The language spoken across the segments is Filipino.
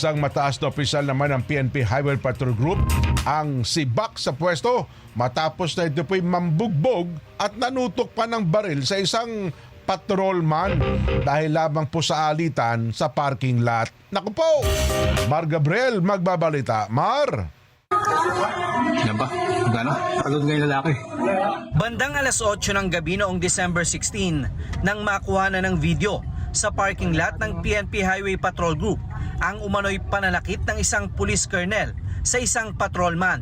Isang mataas na opisyal naman ng PNP Highway Patrol Group ang sibak sa pwesto matapos na ito po'y mambugbog at nanutok pa ng baril sa isang patrolman dahil lamang po sa alitan sa parking lot. Naku po! Mar Gabriel magbabalita. Mar! Yan ba? Gano'n? Pagod nga yung lalaki. Bandang alas 8 ng gabi noong December 16 nang makuha na ng video sa parking lot ng PNP Highway Patrol Group ang umano'y pananakit ng isang police colonel sa isang patrolman.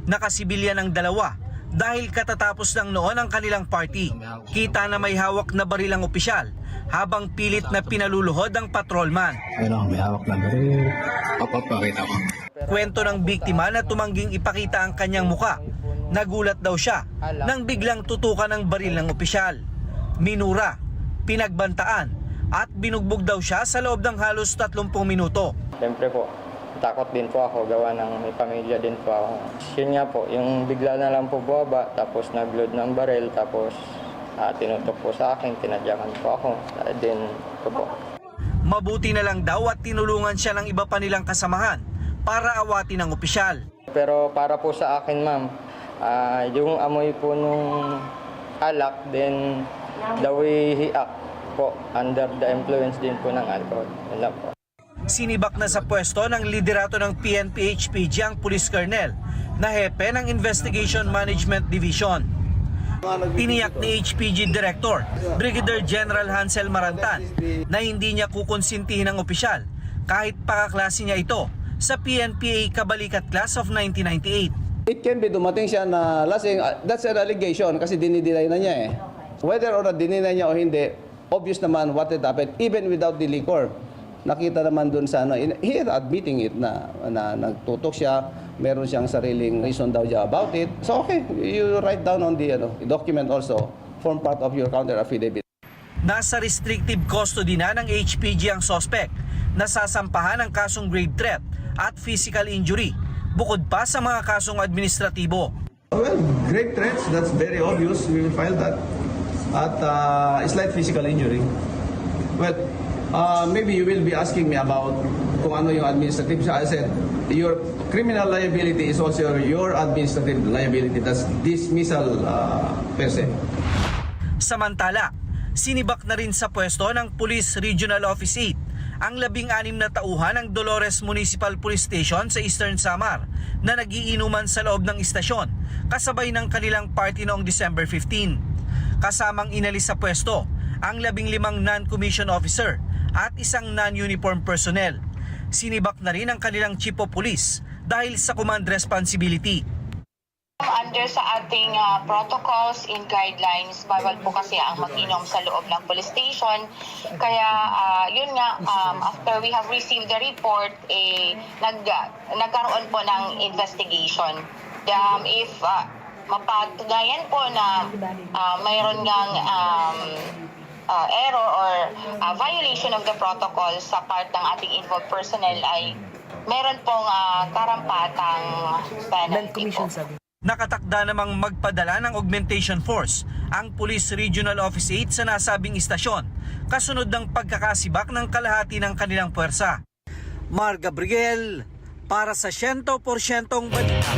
Nakasibilyan ng dalawa dahil katatapos lang noon ang kanilang party. Kita na may hawak na baril ang opisyal habang pilit na pinaluluhod ang patrolman. Ayun, may hawak na baril. Pakita ko. Kwento ng biktima na tumangging ipakita ang kanyang muka. Nagulat daw siya nang biglang tutukan ng baril ng opisyal. Minura, pinagbantaan at binugbog daw siya sa loob ng halos 30 minuto. Siyempre po, takot din po ako, gawa ng may pamilya din po ako. Yun nga po, yung bigla na lang po buwaba, tapos nag-load ng baril, tapos tinutok po sa akin, tinadyakan po ako. Then, ito po. Mabuti na lang daw at tinulungan siya ng iba pa nilang kasamahan para awatin ang opisyal. Pero para po sa akin, ma'am, yung amoy po nung alak, then the way he act po, under the influence din po ng alcohol. Wala po. Sinibak na sa pwesto ng liderato ng PNP-HPG ang police colonel na hepe ng Investigation Management Division. Tiniyak ni HPG Director, Brigadier General Hansel Marantan, na hindi niya kukonsintihin ang opisyal kahit pakaklase niya ito sa PNPA Kabalikat Class of 1998. It can be dumating siya na lasing, that's an allegation kasi dinideny na niya eh. Whether or not dinideny niya o hindi, obvious naman what had happened even without the liquor. Nakita naman dun sa ano, he is admitting it na nagtutok siya, meron siyang sariling reason daw siya about it. So okay, you write down on the document also, form part of your counter affidavit. Nasa restrictive custody na ng HPG ang suspect, nasasampahan ng kasong grave threat at physical injury, bukod pa sa mga kasong administratibo. Well, grave threats, that's very obvious. We will file that. At slight physical injury. Well, maybe you will be asking me about kung ano yung administrative. I said, your criminal liability is also your administrative liability. That's dismissal per se. Samantala, sinibak na rin sa pwesto ng Police Regional Office 8 ang 16 na tauhan ng Dolores Municipal Police Station sa Eastern Samar na nagiinuman sa loob ng istasyon kasabay ng kanilang party noong December 15. Kasamang inalis sa pwesto ang 15 non-commissioned officer at isang non-uniform personnel. Sinibak na rin ang kanilang chief of police dahil sa command responsibility. Under sa ating protocols and guidelines, bawal po kasi ang mag-inom sa loob ng police station. Kaya yun nga, after we have received the report, nagkaroon po ng investigation. If mapatunayan po na mayroon ngang error or violation of the protocol sa part ng ating involved personnel, ay meron pong karampatang penalty po. Nakatakda namang magpadala ng augmentation force ang Police Regional Office 8 sa nasabing istasyon kasunod ng pagkakasibak ng kalahati ng kanilang puwersa. Mar Gabriel para sa 100% balita.